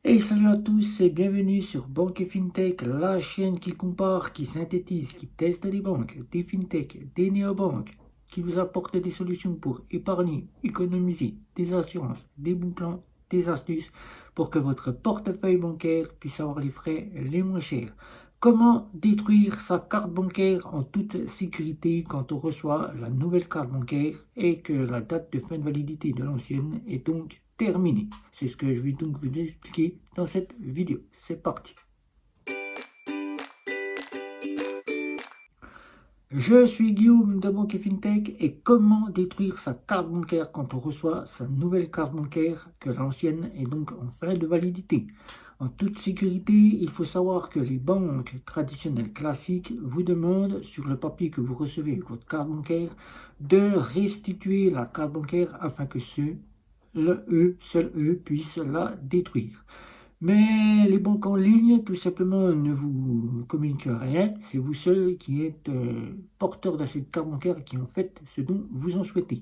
Et salut à tous et bienvenue sur Banque et FinTech, la chaîne qui compare, qui synthétise, qui teste des banques, des FinTech, des néobanques, qui vous apporte des solutions pour épargner, économiser, des assurances, des bons plans, des astuces pour que votre portefeuille bancaire puisse avoir les frais les moins chers. Comment détruire sa carte bancaire en toute sécurité quand on reçoit la nouvelle carte bancaire et que la date de fin de validité de l'ancienne est donc terminée. C'est ce que je vais donc vous expliquer dans cette vidéo. C'est parti. Je suis Guillaume de Banque et FinTech et comment détruire sa carte bancaire quand on reçoit sa nouvelle carte bancaire que l'ancienne est donc en fin de validité. En toute sécurité, il faut savoir que les banques traditionnelles classiques vous demandent sur le papier que vous recevez avec votre carte bancaire de restituer la carte bancaire afin que seul eux puissent la détruire. Mais les banques en ligne, tout simplement, ne vous communiquent rien. C'est vous seul qui êtes porteur de cette carte bancaire et qui en fait ce dont vous en souhaitez.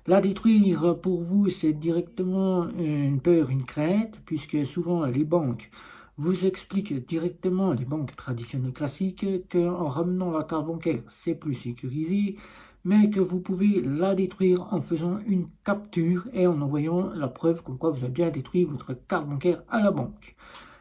La détruire, pour vous, c'est directement une peur, une crainte, puisque souvent les banques vous expliquent directement, les banques traditionnelles classiques, qu'en ramenant la carte bancaire, c'est plus sécurisé, mais que vous pouvez la détruire en faisant une capture et en envoyant la preuve comme quoi vous avez bien détruit votre carte bancaire à la banque.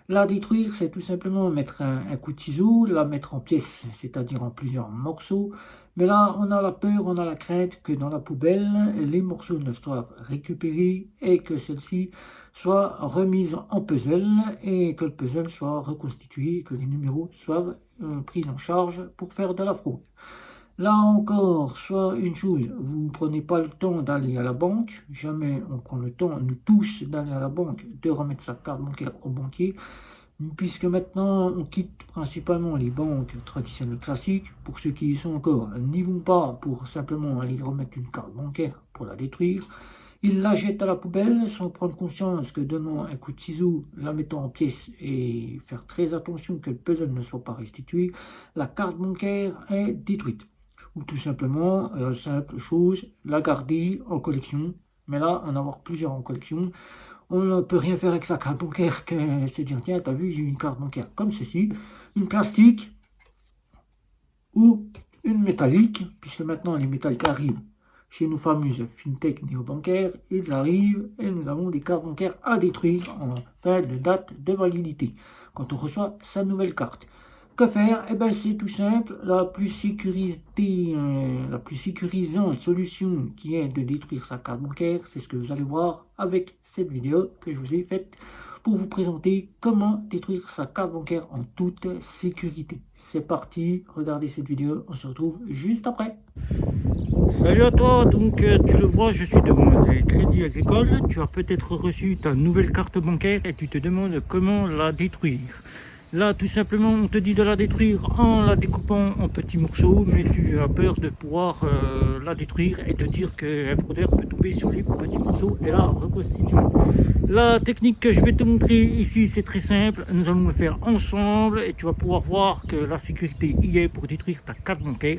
La détruire, c'est tout simplement mettre un coup de ciseau, la mettre en pièces, c'est-à-dire en plusieurs morceaux. Mais là, on a la peur, on a la crainte que dans la poubelle, les morceaux ne soient récupérés et que celle-ci soit remise en puzzle et que le puzzle soit reconstitué, que les numéros soient pris en charge pour faire de la fraude. Là encore, soit une chose, vous ne prenez pas le temps d'aller à la banque, jamais on prend le temps, nous tous, d'aller à la banque, de remettre sa carte bancaire au banquier, puisque maintenant on quitte principalement les banques traditionnelles classiques, pour ceux qui y sont encore, n'y vont pas pour simplement aller remettre une carte bancaire pour la détruire, ils la jettent à la poubelle sans prendre conscience que donnant un coup de ciseau, la mettant en pièces et faire très attention que le puzzle ne soit pas restitué, la carte bancaire est détruite. Ou tout simplement, simple chose, la garder en collection. Mais là, en avoir plusieurs en collection, on ne peut rien faire avec sa carte bancaire que se dire, tiens, t'as vu, j'ai une carte bancaire comme ceci, une plastique ou une métallique, puisque maintenant les métalliques arrivent chez nos fameuses fintech néobancaires, ils arrivent et nous avons des cartes bancaires à détruire en fin de date de validité, quand on reçoit sa nouvelle carte. Que faire? Eh bien, c'est tout simple. La plus sécurisante solution qui est de détruire sa carte bancaire, c'est ce que vous allez voir avec cette vidéo que je vous ai faite pour vous présenter comment détruire sa carte bancaire en toute sécurité. C'est parti, regardez cette vidéo, on se retrouve juste après. Salut à toi, donc tu le vois, je suis devant Crédit Agricole. Tu as peut-être reçu ta nouvelle carte bancaire et tu te demandes comment la détruire. Là, tout simplement, on te dit de la détruire en la découpant en petits morceaux, mais tu as peur de pouvoir la détruire et te dire qu'un fraudeur peut tomber sur les petits morceaux et la reconstituer. La technique que je vais te montrer ici, c'est très simple. Nous allons le faire ensemble et tu vas pouvoir voir que la sécurité y est pour détruire ta carte bancaire.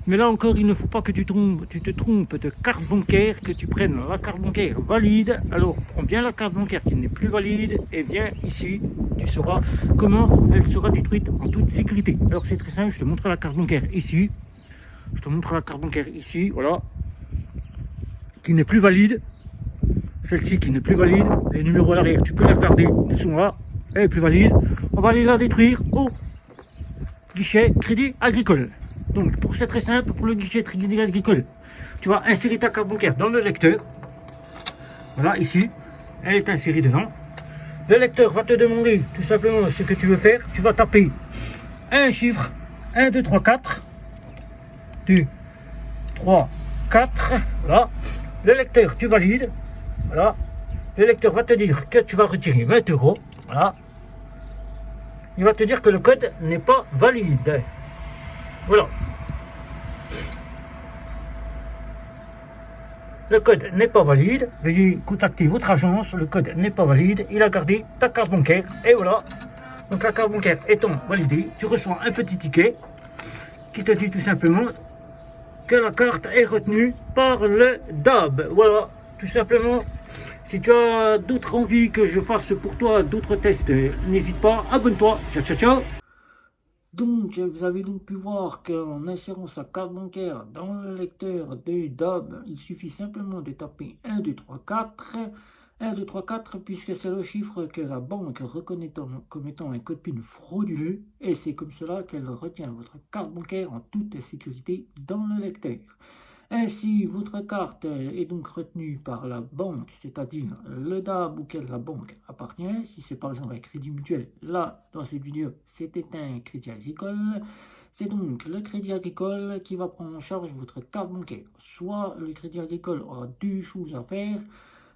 Mais là encore, il ne faut pas que tu te trompes de carte bancaire, que tu prennes la carte bancaire valide. Alors, prends bien la carte bancaire qui n'est plus valide et viens ici, tu sauras comment elle sera détruite en toute sécurité. Alors, c'est très simple, je te montre la carte bancaire ici. Je te montre la carte bancaire ici, voilà, qui n'est plus valide. Celle-ci qui n'est plus valide, les numéros à l'arrière, tu peux les regarder, ils sont là, elle est plus valide. On va aller la détruire au guichet Crédit Agricole. Donc, c'est très simple, pour le guichet Crédit Agricole, tu vas insérer ta carte bancaire dans le lecteur. Voilà, ici, elle est insérée dedans. Le lecteur va te demander tout simplement ce que tu veux faire. Tu vas taper un chiffre, 1, 2, 3, 4. 2, 3, 4. Voilà. Le lecteur, tu valides. Voilà. Le lecteur va te dire que tu vas retirer 20 €. Voilà. Il va te dire que le code n'est pas valide. Voilà. Le code n'est pas valide. Veuillez contacter votre agence. Le code n'est pas valide. Il a gardé ta carte bancaire. Et voilà. Donc la carte bancaire étant validée, tu reçois un petit ticket qui te dit tout simplement que la carte est retenue par le DAB. Voilà. Tout simplement, Si tu as d'autres envies que je fasse pour toi, d'autres tests, n'hésite pas, abonne-toi. Ciao, ciao, ciao. Donc, vous avez donc pu voir qu'en insérant sa carte bancaire dans le lecteur de DAB, il suffit simplement de taper 1, 2, 3, 4. 1, 2, 3, 4, puisque c'est le chiffre que la banque reconnaît comme étant un code PIN frauduleux, et c'est comme cela qu'elle retient votre carte bancaire en toute sécurité dans le lecteur. Ainsi, votre carte est donc retenue par la banque, c'est-à-dire le DAB auquel la banque appartient. Si c'est par exemple un crédit mutuel, là, dans cette vidéo, c'était un crédit agricole. C'est donc le crédit agricole qui va prendre en charge votre carte bancaire. Soit le crédit agricole aura deux choses à faire,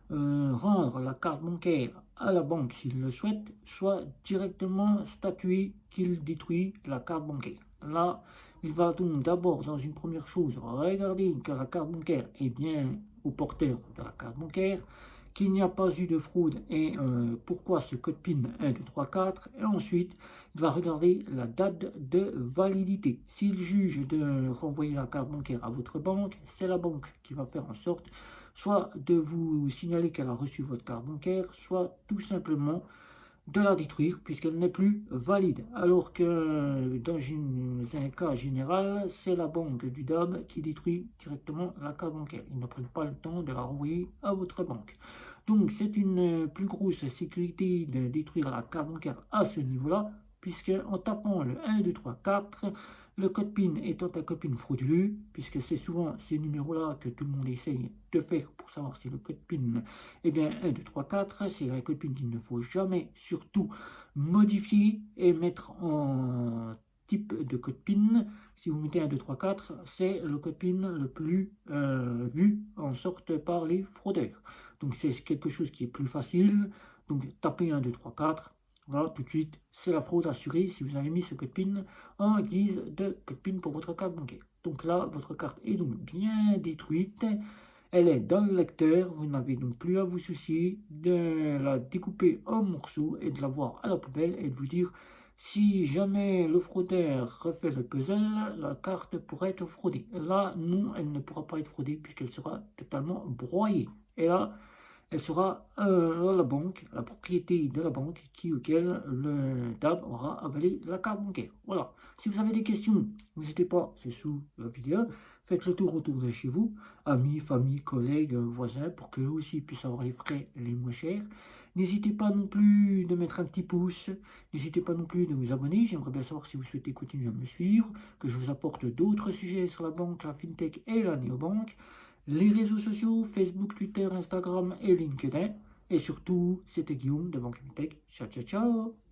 rendre la carte bancaire à la banque s'il le souhaite, soit directement statuer qu'il détruit la carte bancaire. Là, il va donc d'abord, dans une première chose, regarder que la carte bancaire est bien au porteur de la carte bancaire, qu'il n'y a pas eu de fraude et pourquoi ce code PIN 1, 2, 3, 4. Et ensuite, il va regarder la date de validité. S'il juge de renvoyer la carte bancaire à votre banque, c'est la banque qui va faire en sorte soit de vous signaler qu'elle a reçu votre carte bancaire, soit tout simplement de la détruire puisqu'elle n'est plus valide. Alors que dans un cas général, c'est la banque du DAB qui détruit directement la carte bancaire. Ils ne prennent pas le temps de la renvoyer à votre banque. Donc c'est une plus grosse sécurité de détruire la carte bancaire à ce niveau-là, puisque en tapant le 1, 2, 3, 4, le code PIN étant un code PIN frauduleux, puisque c'est souvent ces numéros-là que tout le monde essaye de faire pour savoir si le code PIN est bien 1, 2, 3, 4, c'est un code PIN qu'il ne faut jamais surtout modifier et mettre en type de code PIN. Si vous mettez 1, 2, 3, 4, c'est le code PIN le plus vu en sorte par les fraudeurs. Donc c'est quelque chose qui est plus facile. Donc tapez 1, 2, 3, 4. Voilà, tout de suite, c'est la fraude assurée si vous avez mis ce code PIN en guise de code PIN pour votre carte bancaire. Donc là, votre carte est donc bien détruite. Elle est dans le lecteur. Vous n'avez donc plus à vous soucier de la découper en morceaux et de la voir à la poubelle et de vous dire si jamais le fraudeur refait le puzzle, la carte pourrait être fraudée. Là, non, elle ne pourra pas être fraudée puisqu'elle sera totalement broyée. Et là, elle sera à la banque, la propriété de la banque auquel le DAB aura avalé la carte bancaire. Voilà. Si vous avez des questions, n'hésitez pas, c'est sous la vidéo. Faites le tour autour de chez vous, amis, famille, collègues, voisins, pour qu'eux aussi puissent avoir les frais les moins chers. N'hésitez pas non plus de mettre un petit pouce, n'hésitez pas non plus de vous abonner. J'aimerais bien savoir si vous souhaitez continuer à me suivre, que je vous apporte d'autres sujets sur la banque, la fintech et la néobanque. Les réseaux sociaux, Facebook, Twitter, Instagram et LinkedIn. Et surtout, c'était Guillaume de Banque Fintech. Ciao, ciao, ciao!